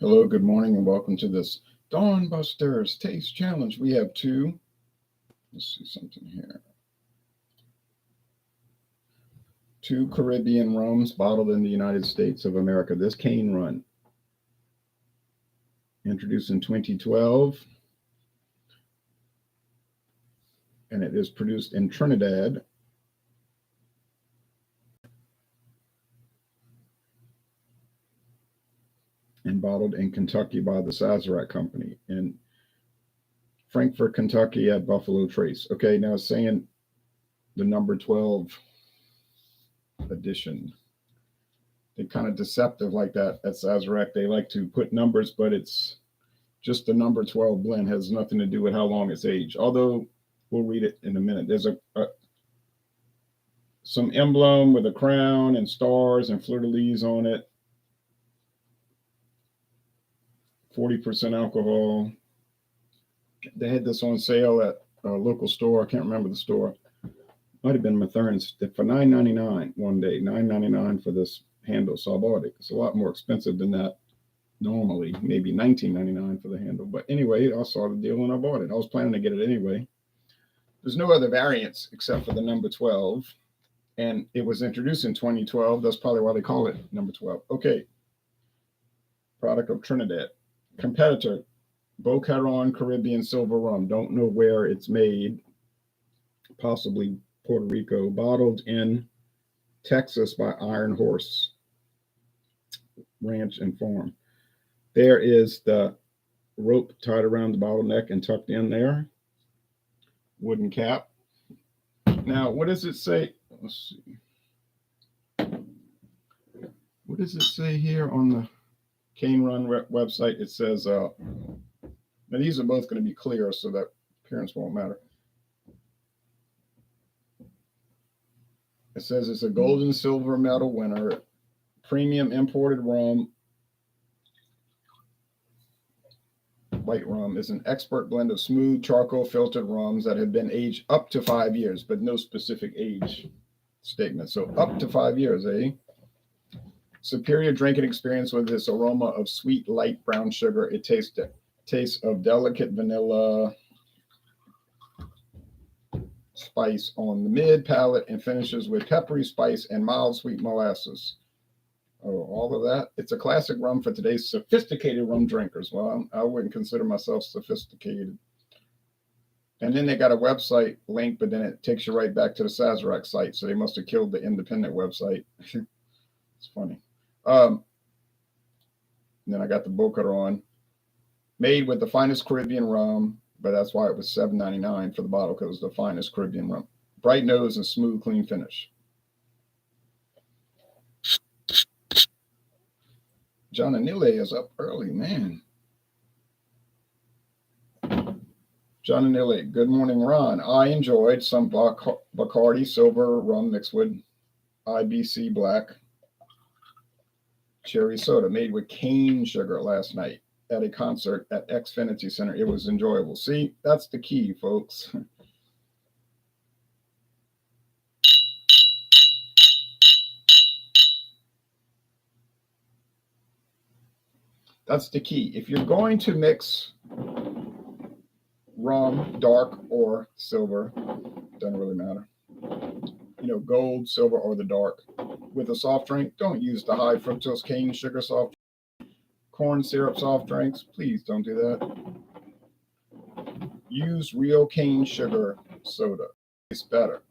Hello, good morning, and welcome to this Dawn Busters Taste Challenge. We have let's see something here, two Caribbean rums bottled in the United States of America. This cane run, introduced in 2012, and it is produced in Trinidad and bottled in Kentucky by the Sazerac Company in Frankfort, Kentucky at Buffalo Trace. Okay, now it's saying the number 12 edition. They're kind of deceptive like that at Sazerac. They like to put numbers, but it's just the number 12 blend, has nothing to do with how long it's aged. Although we'll read it in a minute. There's some emblem with a crown and stars and fleur-de-lis on it. 40% alcohol. They had this on sale at a local store. I can't remember the store. Might have been Mathern's for $9.99 one day. $9.99 for this handle. So I bought it. It's a lot more expensive than that normally. Maybe $19.99 for the handle. But anyway, I saw the deal and I bought it. I was planning to get it anyway. There's no other variants except for the number 12. And it was introduced in 2012. That's probably why they call it number 12. Okay. Product of Trinidad. Competitor, Boquerón Caribbean Silver Rum. Don't know where it's made. Possibly Puerto Rico. Bottled in Texas by Iron Horse Ranch and Farm. There is the rope tied around the bottleneck and tucked in there. Wooden cap. Now, what does it say? Let's see. What does it say here on the Cane Run website? It says, now these are both going to be clear so that appearance won't matter. It says it's a gold and silver medal winner, premium imported rum. White rum is an expert blend of smooth charcoal filtered rums that have been aged up to 5 years, but no specific age statement. So up to 5 years, eh? Superior drinking experience with this aroma of sweet, light brown sugar. It tastes of delicate vanilla spice on the mid palate and finishes with peppery spice and mild sweet molasses. Oh, all of that. It's a classic rum for today's sophisticated rum drinkers. Well, I wouldn't consider myself sophisticated. And then they got a website link, but then it takes you right back to the Sazerac site. So they must have killed the independent website. It's funny. Then I got the Boquerón, made with the finest Caribbean rum, but that's why it was $7.99 for the bottle, because it was the finest Caribbean rum. Bright nose and smooth, clean finish. John Anile is up early, man. John Anile, good morning, Ron. I enjoyed some Bacardi silver rum mixed with IBC black cherry soda made with cane sugar last night at a concert at Xfinity Center. It was enjoyable. See, that's the key, folks. That's the key. If you're going to mix rum, dark or silver, doesn't really matter. You know, gold, silver, or the dark, with a soft drink, don't use the high fructose cane sugar soft corn syrup soft drinks. Please don't do that. Use real cane sugar soda. It's better.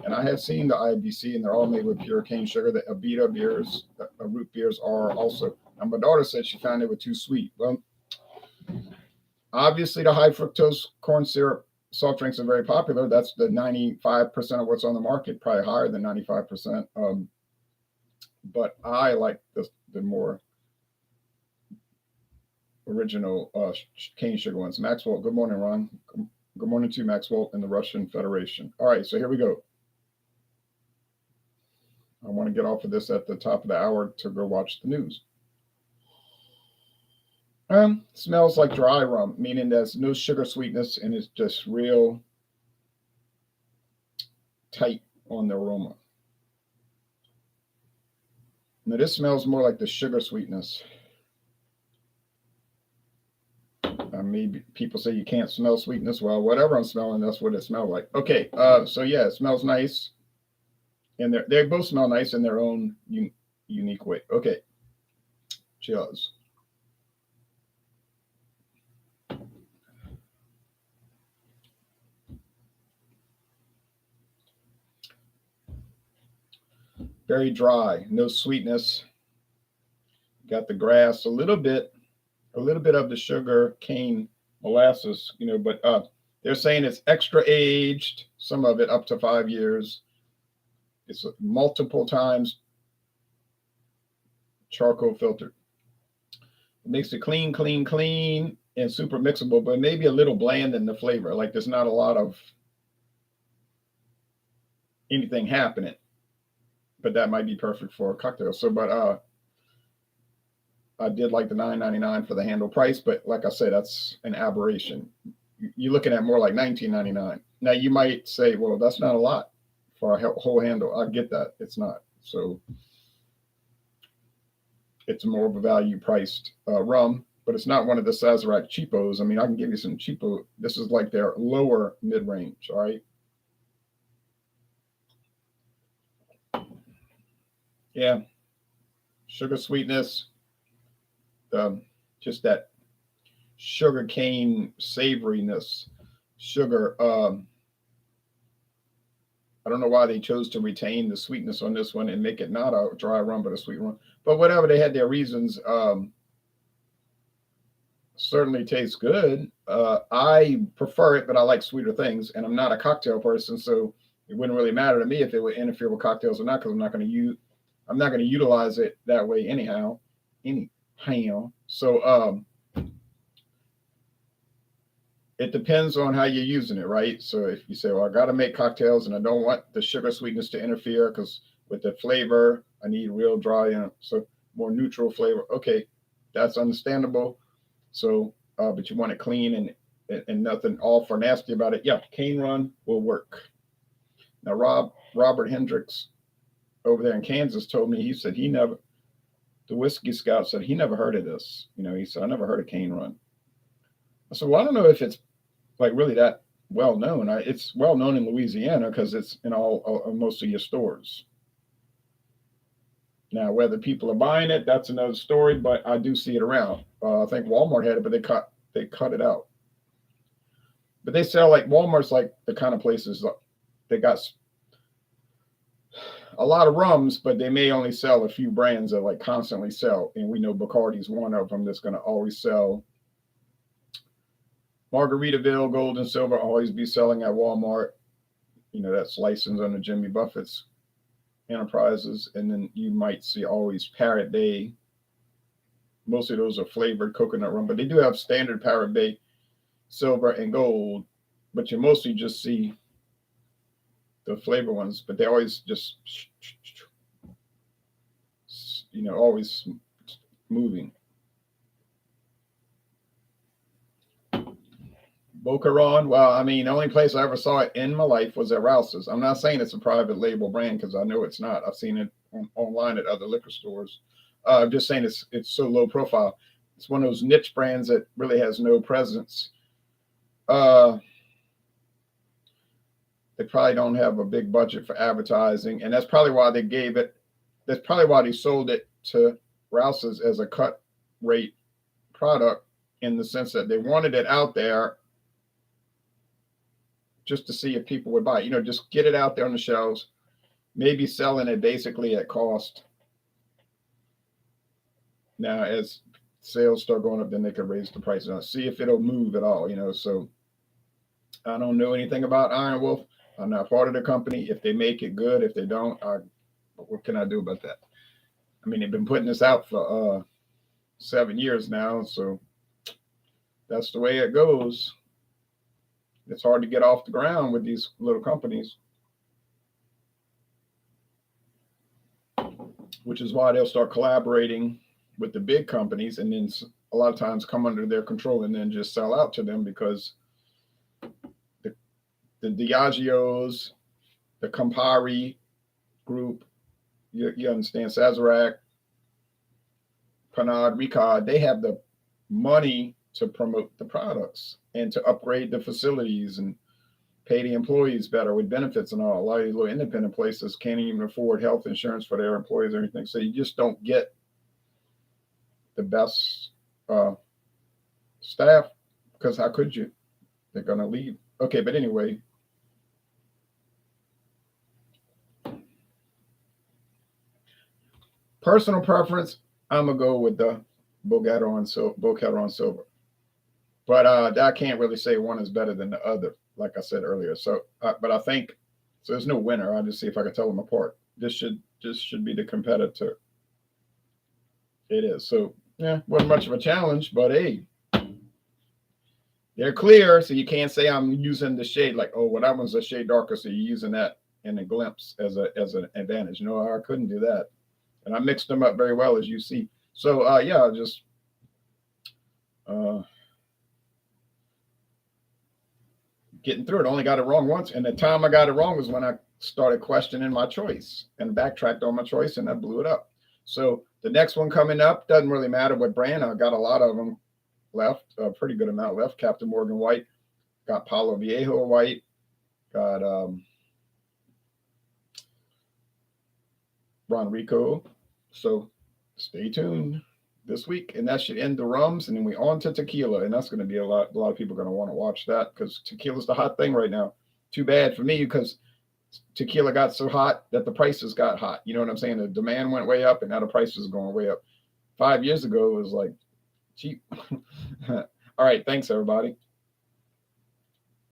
And I have seen the IBC, and they're all made with pure cane sugar. The Abita beers, root beers are also. And my daughter said she found it was too sweet. Well, obviously the high fructose corn syrup soft drinks are very popular. That's the 95% of what's on the market, probably higher than 95%. But I like the more original cane sugar ones. Maxwell, good morning, Ron. Good morning to Maxwell in the Russian Federation. All right, so here we go. I want to get off of this at the top of the hour to go watch the news. Smells like dry rum, meaning there's no sugar sweetness and it's just real tight on the aroma. Now this smells more like the sugar sweetness. Maybe people say you can't smell sweetness. Well, whatever I'm smelling, that's what it smells like. Okay, so yeah, it smells nice, and they both smell nice in their own unique way. Okay, cheers. Very dry, no sweetness. Got the grass, a little bit of the sugar cane molasses, but they're saying it's extra aged, some of it up to 5 years. It's multiple times charcoal filtered. It makes it clean, clean, clean, and super mixable, but maybe a little bland in the flavor. Like there's not a lot of anything happening, but that might be perfect for a cocktail. So, but I did like the $9.99 for the handle price, but like I said, that's an aberration. You're looking at more like $19.99. Now you might say, well, that's not a lot for a whole handle. I get that. It's not. So it's more of a value priced rum, but it's not one of the Sazerac cheapos. I mean, I can give you some cheapo. This is like their lower mid range. All right. Yeah. Sugar sweetness, just that sugar cane savoriness, sugar. I don't know why they chose to retain the sweetness on this one and make it not a dry rum, but a sweet rum. But whatever, they had their reasons. Certainly tastes good. I prefer it, but I like sweeter things, and I'm not a cocktail person, so it wouldn't really matter to me if it would interfere with cocktails or not, because I'm not going to utilize it that way anyhow. So it depends on how you're using it, right? So if you say, well, I got to make cocktails and I don't want the sugar sweetness to interfere because with the flavor, I need real dry, so more neutral flavor. Okay, that's understandable. So, but you want it clean and nothing all for nasty about it. Yeah, cane run will work. Now, Robert Hendricks over there in Kansas told me, he said the whiskey scout said he never heard of this. He said, I never heard of cane run. I said, well, I don't know if it's like really that well known. It's well known in Louisiana because it's in most of your stores. Now, whether people are buying it, that's another story, but I do see it around. I think Walmart had it, but they cut it out. But they sell, like, Walmart's like the kind of places they got a lot of rums, but they may only sell a few brands that like constantly sell. And we know Bacardi's one of them that's going to always sell. Margaritaville, Gold and Silver, always be selling at Walmart. That's licensed under Jimmy Buffett's enterprises. And then you might see always Parrot Bay. Most of those are flavored coconut rum, but they do have standard Parrot Bay, Silver, and Gold. But you mostly just see the flavor ones, but they always just, always moving. Boquerón, well, I mean, the only place I ever saw it in my life was at Rouse's. I'm not saying it's a private label brand because I know it's not. I've seen it online at other liquor stores. I'm just saying it's so low profile. It's one of those niche brands that really has no presence. They probably don't have a big budget for advertising, and that's probably why that's probably why they sold it to Rouse's as a cut rate product, in the sense that they wanted it out there just to see if people would buy it. Just get it out there on the shelves, maybe selling it basically at cost. Now, as sales start going up, then they could raise the price and see if it'll move at all. So I don't know anything about Iron Wolf. I'm not part of the company. If they make it, good. If they don't, what can I do about that? I mean, they've been putting this out for 7 years now, so that's the way it goes. It's hard to get off the ground with these little companies, which is why they'll start collaborating with the big companies and then a lot of times come under their control and then just sell out to them, because the Diageos, the Campari group, you understand, Sazerac, Pernod Ricard, they have the money to promote the products and to upgrade the facilities and pay the employees better with benefits and all. A lot of these little independent places can't even afford health insurance for their employees or anything. So you just don't get the best staff, because how could you? They're going to leave. Okay, but anyway. Personal preference, I'm going to go with the Boquerón Silver. But I can't really say one is better than the other, like I said earlier. So, but I think, so there's no winner. I'll just see if I can tell them apart. This should be the competitor. It is. So, yeah, wasn't much of a challenge, but hey, they're clear. So you can't say I'm using the shade like, oh, well, that one's a shade darker, so you're using that in a glimpse as an advantage. No, I couldn't do that. And I mixed them up very well, as you see. So, yeah, just getting through it. Only got it wrong once. And the time I got it wrong was when I started questioning my choice and backtracked on my choice, and I blew it up. So the next one coming up, doesn't really matter what brand. I got a lot of them left, a pretty good amount left. Captain Morgan White, got Palo Viejo White, got Ron Rico. So stay tuned this week, and that should end the rums, and then we on to tequila, and that's going to be a lot of people going to want to watch that, because tequila's the hot thing right now. Too bad for me, because tequila got so hot that the prices got hot. You know what I'm saying? The demand went way up, and now the prices are going way up. 5 years ago, it was like cheap. All right, thanks everybody.